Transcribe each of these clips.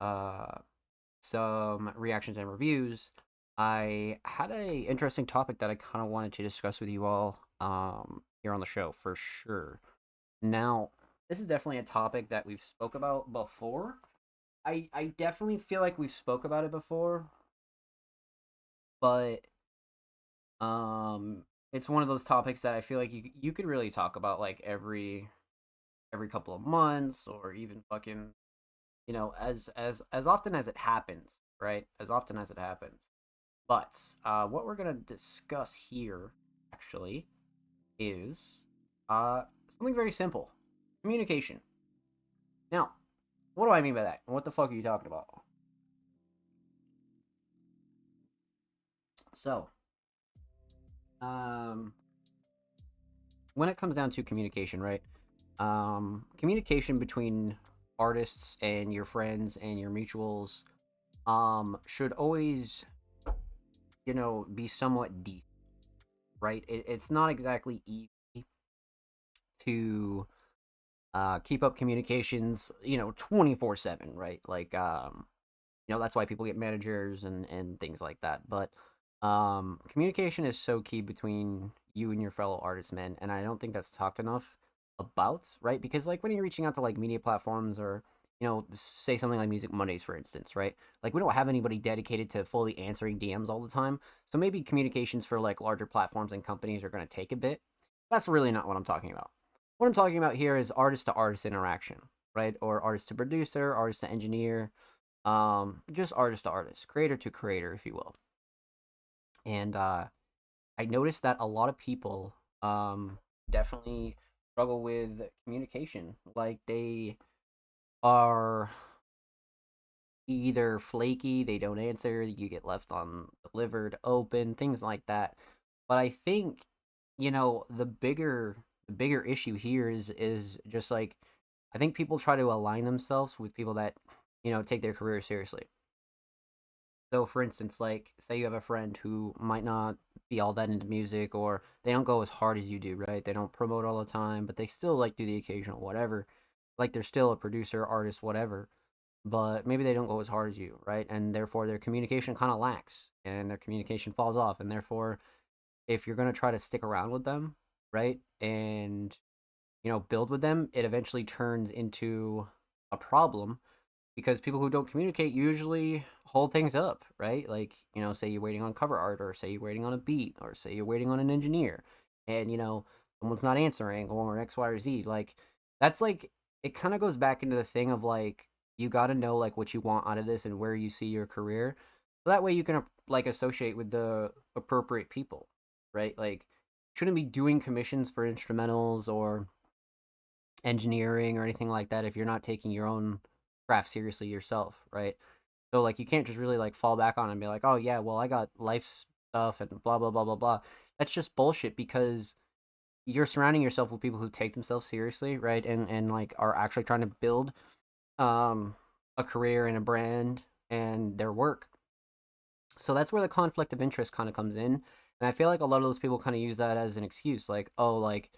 uh, some reactions and reviews, I had a interesting topic that I kind of wanted to discuss with you all here on the show for sure. Now, this is definitely a topic that we've spoke about before. I definitely feel like we've spoke about it before, but it's one of those topics that I feel like you could really talk about like every couple of months or even fucking as often as it happens, right? As often as it happens. But what we're gonna discuss here actually is something very simple: communication. Now, what do I mean by that? What the fuck are you talking about? So, um, when it comes down to communication, right? Communication between artists and your friends and your mutuals should always be somewhat deep, right? It's not exactly easy to keep up communications 24/7, right? Like that's why people get managers and things like that. But communication is so key between you and your fellow artists, man, and I don't think that's talked enough about, right? Because like when you're reaching out to like media platforms or say something like Music Mondays, for instance, right? Like we don't have anybody dedicated to fully answering DMs all the time, so maybe communications for like larger platforms and companies are going to take a bit. That's really not what I'm talking about. What I'm talking about here is artist to artist interaction, right? Or artist to producer, artist to engineer, just artist to artist, creator to creator, if you will. And I noticed that a lot of people definitely struggle with communication. Like they are either flaky, they don't answer, you get left on delivered, open, things like that. But I think the bigger issue here is just like I think people try to align themselves with people that take their career seriously. So, for instance, like, say you have a friend who might not be all that into music, or they don't go as hard as you do, right? They don't promote all the time, but they still like do the occasional whatever. Like, they're still a producer, artist, whatever, but maybe they don't go as hard as you, right? And therefore, their communication kind of lacks, and their communication falls off. And therefore, if you're gonna try to stick around with them, right, and build with them, it eventually turns into a problem because people who don't communicate usually hold things up, right? Like, say you're waiting on cover art, or say you're waiting on a beat, or say you're waiting on an engineer, and someone's not answering, or X, Y, or Z. Like, that's like it kind of goes back into the thing of like you got to know like what you want out of this and where you see your career, so that way you can like associate with the appropriate people, right? Like, shouldn't be doing commissions for instrumentals or engineering or anything like that if you're not taking your own craft seriously yourself, right? So like you can't just really like fall back on and be like, "Oh yeah, well I got life stuff and blah blah blah blah blah." That's just bullshit because you're surrounding yourself with people who take themselves seriously, right? And like are actually trying to build um a career and a brand and their work. So that's where the conflict of interest kind of comes in. And I feel like a lot of those people kind of use that as an excuse like, "Oh, like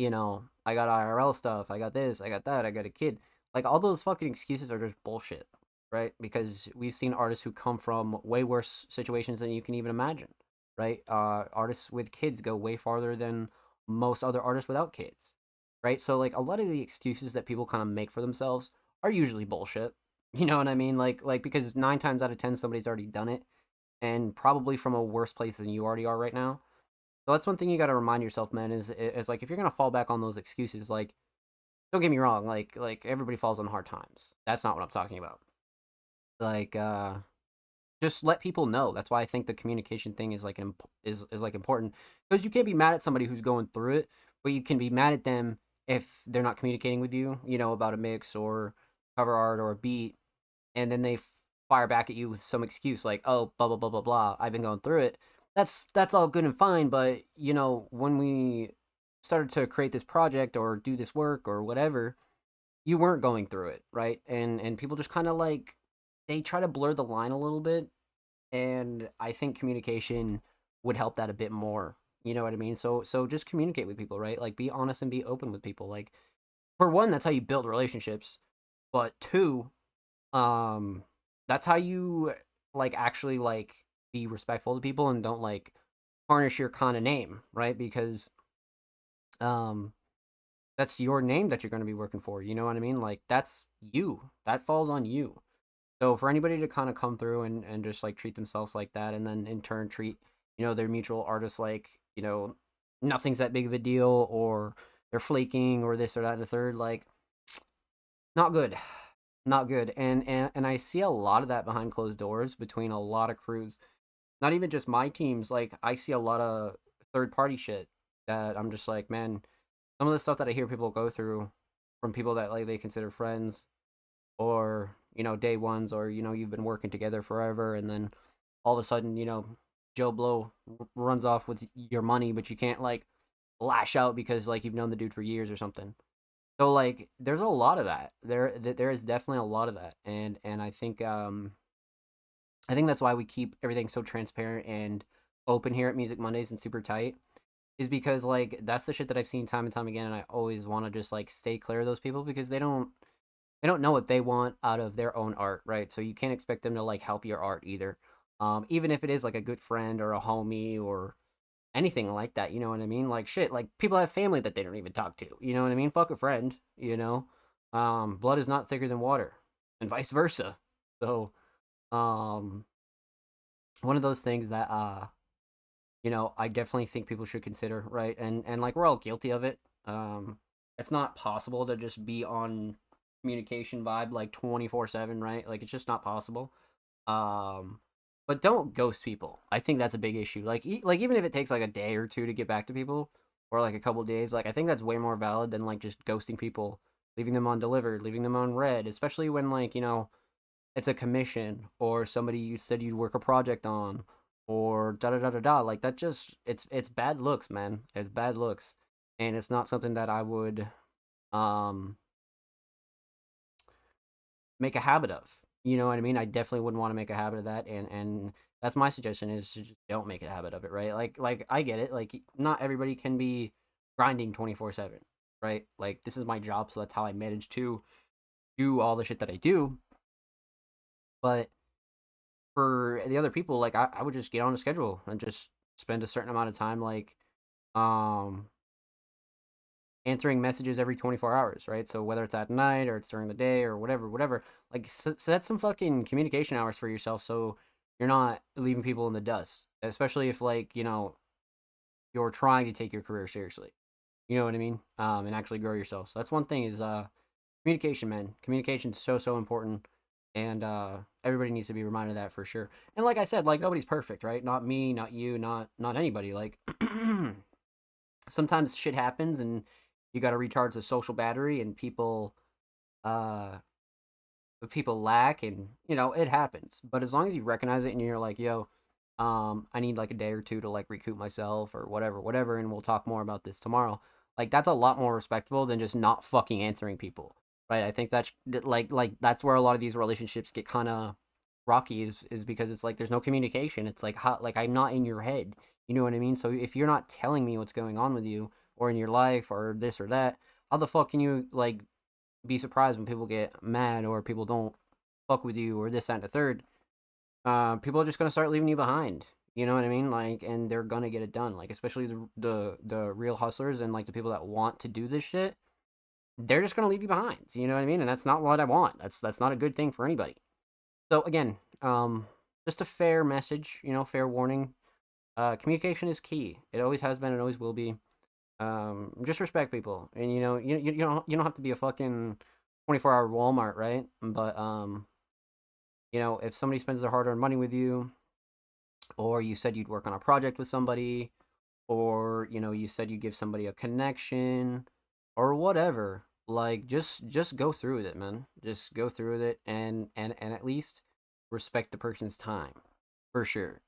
I got IRL stuff, I got this, I got that, I got a kid." Like all those fucking excuses are just bullshit, right? Because we've seen artists who come from way worse situations than you can even imagine, right? Artists with kids go way farther than most other artists without kids, right? So like a lot of the excuses that people kind of make for themselves are usually bullshit. You know what I mean? Like because 9 times out of 10 somebody's already done it, and probably from a worse place than you already are right now. So that's one thing you got to remind yourself, man. Is like if you're gonna fall back on those excuses, like don't get me wrong, like everybody falls on hard times. That's not what I'm talking about. Like just let people know. That's why I think the communication thing is like is like important because you can't be mad at somebody who's going through it, but you can be mad at them if they're not communicating with you, about a mix or cover art or a beat, and then they fire back at you with some excuse like, "Oh, blah blah blah blah blah. I've been going through it." That's all good and fine, but when we started to create this project or do this work or whatever, you weren't going through it, right? And people just kind of like they try to blur the line a little bit, and I think communication would help that a bit more. You know what I mean? So just communicate with people, right? Like be honest and be open with people. Like for one, that's how you build relationships. But two, Um, that's how you like actually like be respectful to people and don't like tarnish your kind of name, right? Because um that's your name that you're going to be working for. You know what I mean? Like that's you. That falls on you. So for anybody to kind of come through and just like treat themselves like that, and then in turn treat their mutual artists like nothing's that big of a deal, or they're flaking or this or that and the third, like not good, not good. And I see a lot of that behind closed doors between a lot of crews. Not even just my teams. Like I see a lot of third party shit that I'm just like, man, some of the stuff that I hear people go through from people that like they consider friends, or day ones, or you've been working together forever, and then all of a sudden Joe Blow runs off with your money, but you can't like lash out because like you've known the dude for years or something. So like there's a lot of that. There is definitely a lot of that, and I think that's why we keep everything so transparent and open here at Music Mondays and super tight, is because like that's the shit that I've seen time and time again, and I always want to just like stay clear of those people because they don't know what they want out of their own art, right? So you can't expect them to like help your art either. Even if it is like a good friend or a homie or anything like that, you know what I mean? Like shit, like people have family that they don't even talk to, you know what I mean? Fuck a friend, you know. Blood is not thicker than water, and vice versa. So, um, one of those things that I definitely think people should consider, right? And like we're all guilty of it. It's not possible to just be on communication vibe like 24/7, right? Like it's just not possible. Um, but don't ghost people. I think that's a big issue. Like even if it takes like a day or two to get back to people, or like a couple days, like I think that's way more valid than like just ghosting people, leaving them undelivered, leaving them on red, especially when like it's a commission or somebody you said you'd work a project on, or da da da da da. Like that just it's bad looks, man. It's bad looks, and it's not something that I would um make a habit of. You know what I mean? I definitely wouldn't want to make a habit of that, and that's my suggestion, is to just don't make a habit of it, right? Like I get it. Like not everybody can be grinding 24/7, right? Like this is my job, so that's how I manage to do all the shit that I do. But for the other people, like I would just get on a schedule and just spend a certain amount of time like um answering messages every 24 hours, right? So whether it's at night or it's during the day or whatever, like set some fucking communication hours for yourself so you're not leaving people in the dust, especially if like, you're trying to take your career seriously. You know what I mean? And actually grow yourself. So that's one thing, is communication, man. Communication's so important, and everybody needs to be reminded of that for sure. And like I said, like nobody's perfect, right? Not me, not you, not anybody. Like sometimes shit happens, and you got to recharge the social battery, and uh people lack, and it happens. But as long as you recognize it and you're like, yo, I need like a day or two to like recoup myself or whatever, and we'll talk more about this tomorrow. Like that's a lot more respectable than just not fucking answering people, right? I think like that's where a lot of these relationships get kind of rocky, is because it's like there's no communication. It's like how, like I'm not in your head, you know what I mean? So if you're not telling me what's going on with you or in your life or this or that, how the fuck can you like be surprised when people get mad or people don't fuck with you or this, that, and the third? People are just gonna start leaving you behind. You know what I mean? Like, and they're gonna get it done. Like, especially the real hustlers and like the people that want to do this shit. They're just gonna leave you behind. You know what I mean? And that's not what I want. That's not a good thing for anybody. So again, just a fair message. Fair warning. Communication is key. It always has been. It always will be. Just respect people, and you don't have to be a fucking 24-hour Walmart, right? But if somebody spends their hard-earned money with you, or you said you'd work on a project with somebody, or you said you'd give somebody a connection, or whatever, like just go through with it, man. Just go through with it, and at least respect the person's time, for sure.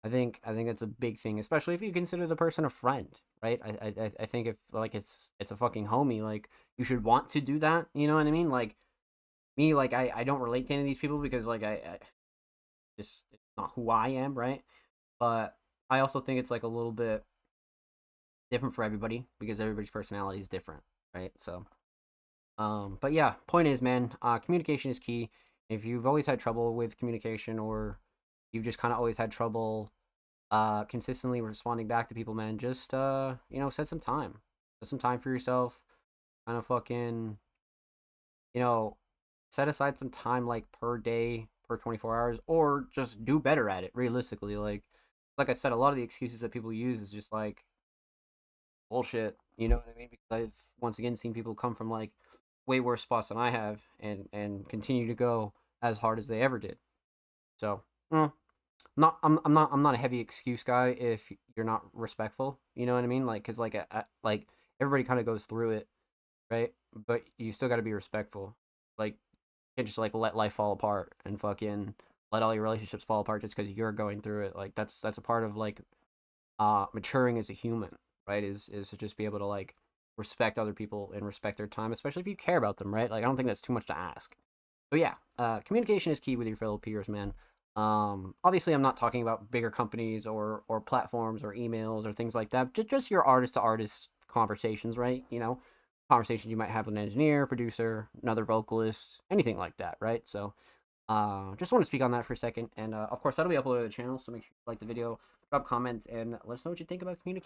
I think that's a big thing, especially if you consider the person a friend, right? I think if like it's a fucking homie, like you should want to do that. You know what I mean? Like me, like I don't relate to any of these people because like I just, it's not who I am, right? But I also think it's like a little bit different for everybody because everybody's personality is different, right? So, but yeah, point is, man, communication is key. If you've always had trouble with communication, or you've just kind of always had trouble consistently responding back to people, man, just set some time. Set some time for yourself. Kind of fucking, you know, set aside some time like per day, per 24 hours, or just do better at it realistically. Like I said, a lot of the excuses that people use is just like bullshit. You know what I mean? Because I've once again seen people come from like way worse spots than I have, and continue to go as hard as they ever did. So, mm, not I'm not a heavy excuse guy if you're not respectful. You know what I mean? Like, cause like everybody kind of goes through it, right? But you still got to be respectful. Like, you can't just like let life fall apart and fucking let all your relationships fall apart just because you're going through it. Like, that's a part of like maturing as a human, right? Is to just be able to like respect other people and respect their time, especially if you care about them, right? Like, I don't think that's too much to ask. But yeah, communication is key with your fellow peers, man. Obviously, I'm not talking about bigger companies or platforms or emails or things like that. Just your artist to artist conversations, right? Conversations you might have with an engineer, producer, another vocalist, anything like that, right? So, just want to speak on that for a second, and of course that'll be uploaded to the channel. So make sure you like the video, drop comments, and let us know what you think about communication.